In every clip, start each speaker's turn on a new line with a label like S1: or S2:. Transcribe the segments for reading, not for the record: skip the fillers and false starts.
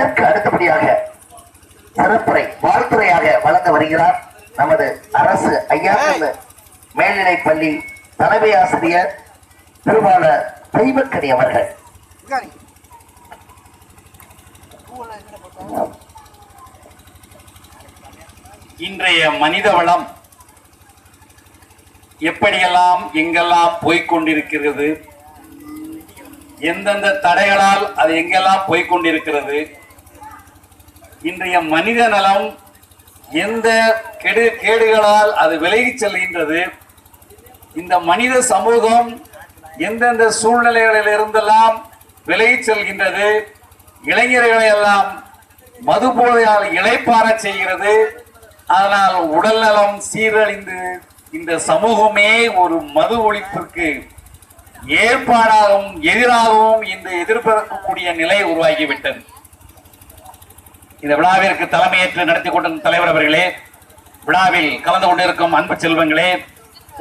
S1: அதற்கு அடுத்தபடியாக சிறப்புரை வாழ்த்துறையாக வழங்க வருகிறார் நமது அரசு ஐயாக்கல் மேல்நிலைப் பள்ளி தலைமை ஆசிரியர் திருவாளர் தெய்வக்கணி அவர்கள்.
S2: இன்றைய மனித வளம் எப்படியெல்லாம் எங்கெல்லாம் போய்கொண்டிருக்கிறது, எந்தெந்த தடைகளால் அது எங்கெல்லாம் போய்கொண்டிருக்கிறது, இன்றைய மனித நலம் எந்த கேடுகளால் அது விலகி செல்கின்றது, இந்த மனித சமூகம் எந்தெந்த சூழ்நிலைகளில் இருந்தெல்லாம் விலகி செல்கின்றது, இளைஞர்களை எல்லாம் மது போதையால் இளைப்பாற செய்கிறது. அதனால் உடல் நலம் சீரழிந்து இந்த சமூகமே ஒரு மது ஒழிப்பிற்கு ஏற்பாடாகவும் எதிராகவும் இந்த எதிர்பார்க்கக்கூடிய நிலை உருவாகிவிட்டது. இந்த விழாவிற்கு தலைமையேற்று நடத்தி கொண்ட தலைவர் அவர்களே, விழாவில் கலந்து கொண்டிருக்கும் அன்பு செல்வங்களே,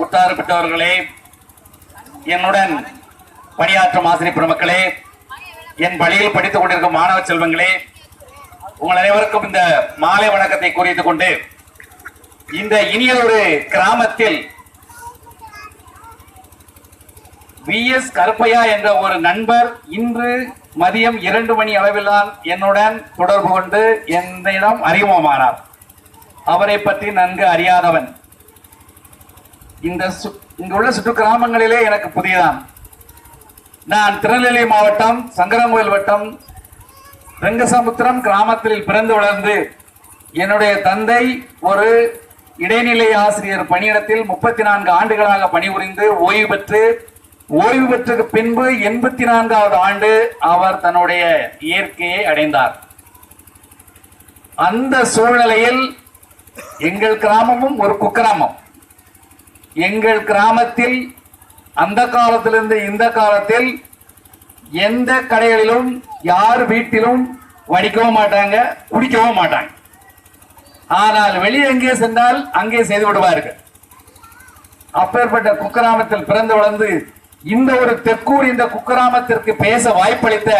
S2: உற்றார் பெற்றவர்களே, என்னுடன் பணியாற்றும் ஆசிரியர் பெருமக்களே, என் பள்ளியில் படித்துக் கொண்டிருக்கும் மாணவ செல்வங்களே, உங்கள் அனைவருக்கும் இந்த மாலை வணக்கத்தை குறித்துக் கொண்டு, இந்த இனிய ஒரு கிராமத்தில் VS கருப்பையா என்ற ஒரு நண்பர் இன்று மதியம் 2 மணி அளவில்தான் என்னுடன் தொடர்பு கொண்டு என்னிடம் அறிமுகமானார். அவரை பற்றி நன்கு அறியாதவன். இங்குள்ள சுற்று கிராமங்களிலே எனக்கு புதியதான். நான் திருநெல்வேலி மாவட்டம் சங்கரங்கோயில் வட்டம் ரெங்கசமுத்திரம் கிராமத்தில் பிறந்து வளர்ந்து, என்னுடைய தந்தை ஒரு இடைநிலை ஆசிரியர் பணியிடத்தில் 34 ஆண்டுகளாக பணிபுரிந்து ஓய்வு பெற்ற பின்பு 84வது ஆண்டு அவர் தன்னுடைய இயற்கையை அடைந்தார். அந்த சூழ்நிலையில் எங்கள் கிராமமும் ஒரு குக்கிராமம். எங்கள் கிராமத்தில் அந்த காலத்திலிருந்து இந்த காலத்தில் எந்த கடைகளிலும் யார் வீட்டிலும் வடிக்கவும் மாட்டாங்க, குடிக்கவும் மாட்டாங்க. ஆனால் வெளியே எங்கே சென்றால் அங்கே செய்து விடுவார்கள். அப்பேற்பட்ட குக்கிராமத்தில் பிறந்து வளர்ந்து இந்த ஒரு தெற்கூர் இந்த குக்கிராமத்திற்கு பேச வாய்ப்பளித்த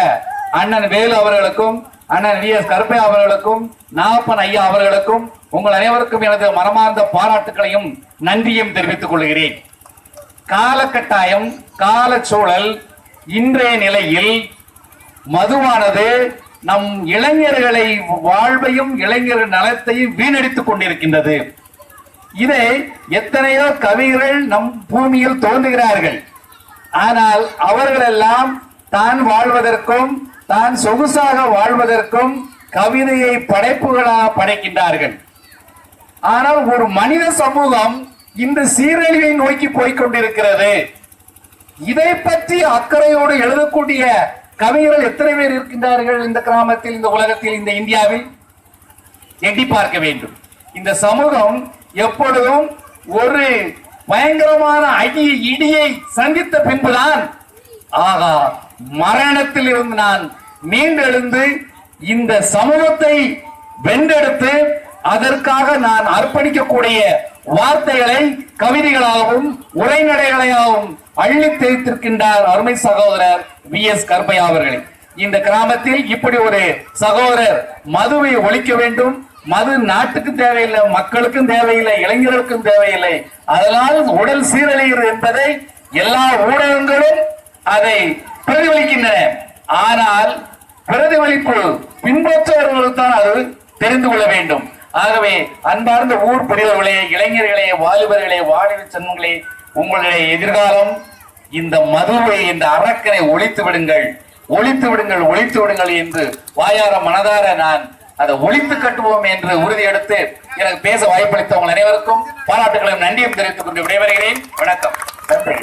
S2: அண்ணன் வேலு அவர்களுக்கும் அண்ணன் VS கருப்பையா அவர்களுக்கும் நாகப்பன் ஐயா அவர்களுக்கும் உங்கள் அனைவருக்கும் எனது மனமார்ந்த பாராட்டுகளையும் நன்றியும் தெரிவித்துக் கொள்கிறேன். காலகட்டாயம் காலச்சூழல் இன்றைய நிலையில் மதுவானது நம் இளைஞர்களை வாழ்வையும் இளைஞர்கள் நலத்தையும் வீணடித்துக் கொண்டிருக்கின்றது. இதை எத்தனையோ கவிகள் நம் பூமியில் தோன்றுகிறார்கள். ஆனால் அவர்களெல்லாம் தான் வாழ்வதற்கும் தான் சொகுசாக வாழ்வதற்கும் கவிதையை படைப்புகளாக படைக்கின்றார்கள். ஆனால் ஒரு மனித சமூகம் இன்று சீரழிவை நோக்கி போய்கொண்டிருக்கிறது. இதை பற்றி அக்கறையோடு எழுதக்கூடிய கவிஞர்கள் எத்தனை பேர் இருக்கின்றார்கள் இந்த கிராமத்தில், இந்த உலகத்தில், இந்த இந்தியாவில்? எண்ணி பார்க்க வேண்டும். இந்த சமூகம் எப்பொழுதும் ஒரு பயங்கரமான இடியை சந்தித்த பின்புதான் ஆகா மரணத்தில் இருந்து நான் மீண்டெழுந்து இந்த சமூகத்தை வென்றெடுத்து அதற்காக நான் அர்ப்பணிக்கக்கூடிய வார்த்தைகளை கவிதைகளாகவும் உரைநடைகளாகவும் அள்ளி தெரிவித்திருக்கின்றார் அருமை சகோதரர் VS கருப்பையா அவர்கள். இந்த கிராமத்தில் இப்படி ஒரு சகோதரர் மதுவை ஒழிக்க வேண்டும். மது நாட்டுக்கு தேவையில்லை, மக்களுக்கும் தேவையில்லை, இளைஞர்களுக்கும் தேவையில்லை. அதனால் உடல் சீரழிகிறது என்பதை எல்லா ஊடகங்களும் அதை பிரதிபலிக்கின்றன. ஆனால் பிரதிபலிப்பு பின்பற்றவர்களுக்கு தான் அது தெரிந்து கொள்ள வேண்டும். ஆகவே அன்பார்ந்த ஊர் பெரியவர்களே, இளைஞர்களே, வாலிபர்களே, வாலிப செல்வங்களே, உங்களுடைய எதிர்காலம் இந்த மதுவை, இந்த அரக்கனை ஒழித்து விடுங்கள், ஒழித்து விடுங்கள், ஒழித்து விடுங்கள் என்று வாயார மனதார நான் அதை ஒழித்து கட்டுவோம் என்று உறுதியெடுத்து எனக்கு பேச வாய்ப்பளித்த உங்கள் அனைவருக்கும் பாராட்டுகளையும் நன்றியும் தெரிவித்துக் கொண்டு விடைபெறுகிறேன். வணக்கம். நன்றி.